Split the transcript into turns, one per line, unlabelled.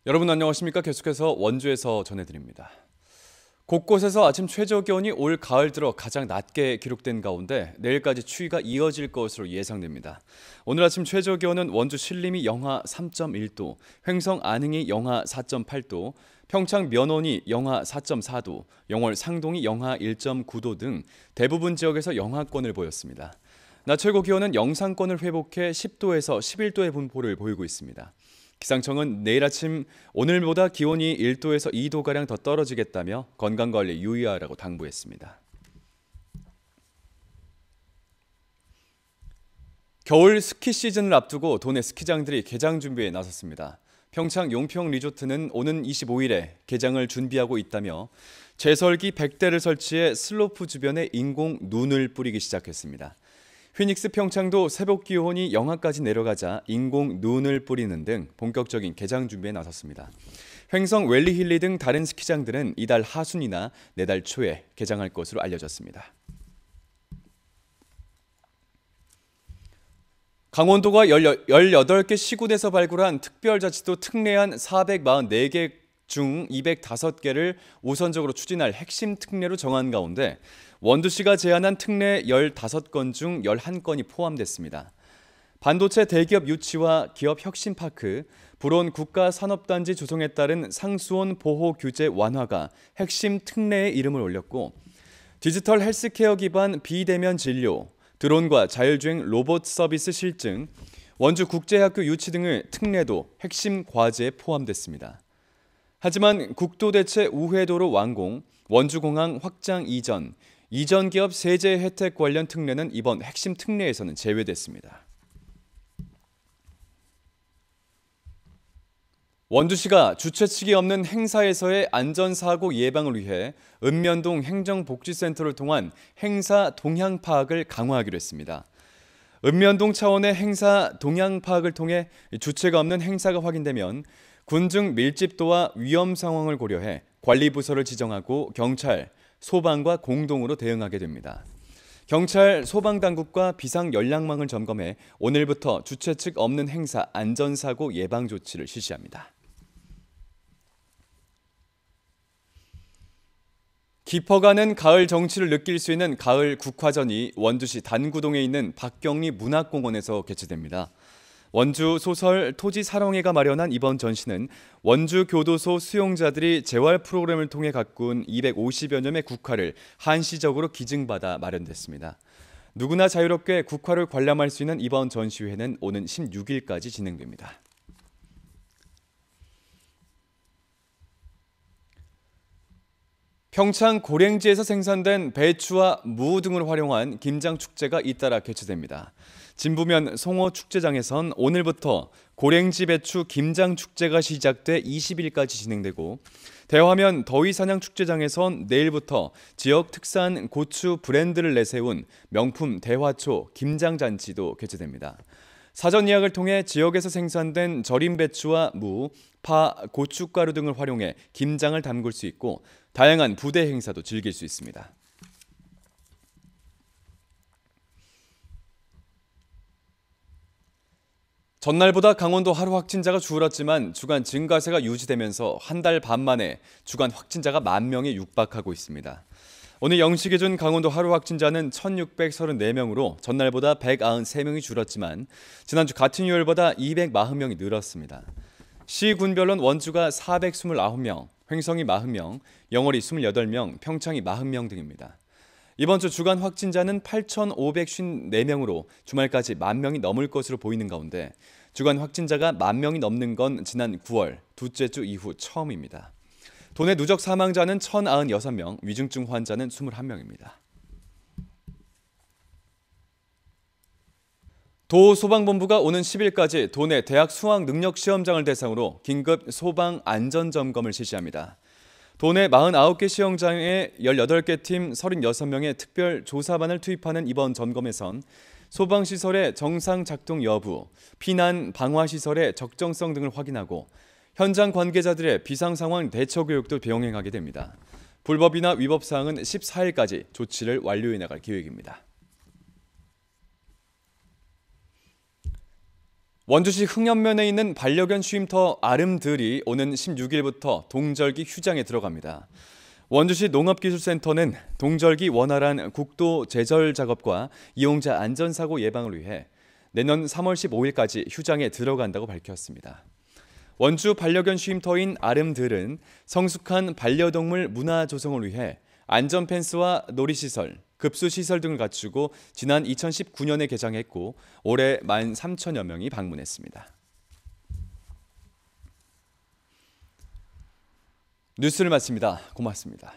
여러분 안녕하십니까? 계속해서 원주에서 전해드립니다. 곳곳에서 아침 최저기온이 올 가을 들어 가장 낮게 기록된 가운데 내일까지 추위가 이어질 것으로 예상됩니다. 오늘 아침 최저기온은 원주 신림이 영하 3.1도, 횡성 안흥이 영하 4.8도, 평창 면원이 영하 4.4도, 영월 상동이 영하 1.9도 등 대부분 지역에서 영하권을 보였습니다. 낮 최고 기온은 영상권을 회복해 10도에서 11도의 분포를 보이고 있습니다. 기상청은 내일 아침 오늘보다 기온이 1도에서 2도가량 더 떨어지겠다며 건강관리에 유의하라고 당부했습니다. 겨울 스키 시즌을 앞두고 도내 스키장들이 개장 준비에 나섰습니다. 평창 용평 리조트는 오는 25일에 개장을 준비하고 있다며 제설기 100대를 설치해 슬로프 주변에 인공 눈을 뿌리기 시작했습니다. 휘닉스 평창도 새벽 기온이 영하까지 내려가자 인공 눈을 뿌리는 등 본격적인 개장 준비에 나섰습니다. 횡성 웰리힐리 등 다른 스키장들은 이달 하순이나 내달 초에 개장할 것으로 알려졌습니다. 강원도가 18개 시군에서 발굴한 특별자치도 특례안 444개 중 205개를 우선적으로 추진할 핵심 특례로 정한 가운데 원주시가 제안한 특례 15건 중 11건이 포함됐습니다. 반도체 대기업 유치와 기업 혁신파크, 불온 국가산업단지 조성에 따른 상수원 보호 규제 완화가 핵심 특례에 이름을 올렸고 디지털 헬스케어 기반 비대면 진료, 드론과 자율주행 로봇 서비스 실증, 원주국제학교 유치 등의 특례도 핵심 과제에 포함됐습니다. 하지만 국도대체 우회도로 완공, 원주공항 확장 이전 기업 세제 혜택 관련 특례는 이번 핵심 특례에서는 제외됐습니다. 원주시가 주최 측이 없는 행사에서의 안전사고 예방을 위해 읍면동 행정복지센터를 통한 행사 동향 파악을 강화하기로 했습니다. 읍면동 차원의 행사 동향 파악을 통해 주체가 없는 행사가 확인되면 군중 밀집도와 위험 상황을 고려해 관리부서를 지정하고 경찰, 소방과 공동으로 대응하게 됩니다. 경찰, 소방당국과 비상연락망을 점검해 오늘부터 주최 측 없는 행사 안전사고 예방 조치를 실시합니다. 깊어가는 가을 정취를 느낄 수 있는 가을 국화전이 원주시 단구동에 있는 박경리 문학공원에서 개최됩니다. 원주 소설 토지사랑회가 마련한 이번 전시는 원주 교도소 수용자들이 재활 프로그램을 통해 가꾼 250여 점의 국화를 한시적으로 기증받아 마련됐습니다. 누구나 자유롭게 국화를 관람할 수 있는 이번 전시회는 오는 16일까지 진행됩니다. 평창 고랭지에서 생산된 배추와 무 등을 활용한 김장축제가 잇따라 개최됩니다. 진부면 송어축제장에선 오늘부터 고랭지 배추 김장축제가 시작돼 20일까지 진행되고 대화면 더위사냥축제장에선 내일부터 지역 특산 고추 브랜드를 내세운 명품 대화초 김장잔치도 개최됩니다. 사전 예약을 통해 지역에서 생산된 절임 배추와 무, 파, 고춧가루 등을 활용해 김장을 담글 수 있고 다양한 부대 행사도 즐길 수 있습니다. 전날보다 강원도 하루 확진자가 줄었지만 주간 증가세가 유지되면서 한 달 반 만에 주간 확진자가 10,000명에 육박하고 있습니다. 오늘 0시 기준 강원도 하루 확진자는 1,634명으로 전날보다 193명이 줄었지만 지난주 같은 요일보다 240명이 늘었습니다. 시 군별로는 원주가 429명, 횡성이 40명, 영월이 28명, 평창이 40명 등입니다. 이번 주 주간 확진자는 8,554명으로 주말까지 10,000명이 넘을 것으로 보이는 가운데 주간 확진자가 10,000명이 넘는 건 지난 9월 둘째 주 이후 처음입니다. 도내 누적 사망자는 1,096명, 위중증 환자는 21명입니다. 도소방본부가 오는 10일까지 도내 대학 수학 능력 시험장을 대상으로 긴급 소방 안전점검을 실시합니다. 도내 49개 시험장에 18개 팀 36명의 특별 조사반을 투입하는 이번 점검에선 소방시설의 정상 작동 여부, 피난 방화시설의 적정성 등을 확인하고 현장 관계자들의 비상상황 대처 교육도 병행하게 됩니다. 불법이나 위법 사항은 14일까지 조치를 완료해 나갈 계획입니다. 원주시 흥연면에 있는 반려견 쉼터 아름들이 오는 16일부터 동절기 휴장에 들어갑니다. 원주시 농업기술센터는 동절기 원활한 국도 제절 작업과 이용자 안전사고 예방을 위해 내년 3월 15일까지 휴장에 들어간다고 밝혔습니다. 원주 반려견 쉼터인 아름들은 성숙한 반려동물 문화 조성을 위해 안전펜스와 놀이시설, 급수시설 등을 갖추고 지난 2019년에 개장했고 올해 13,000여 명이 방문했습니다. 뉴스를 마칩니다. 고맙습니다.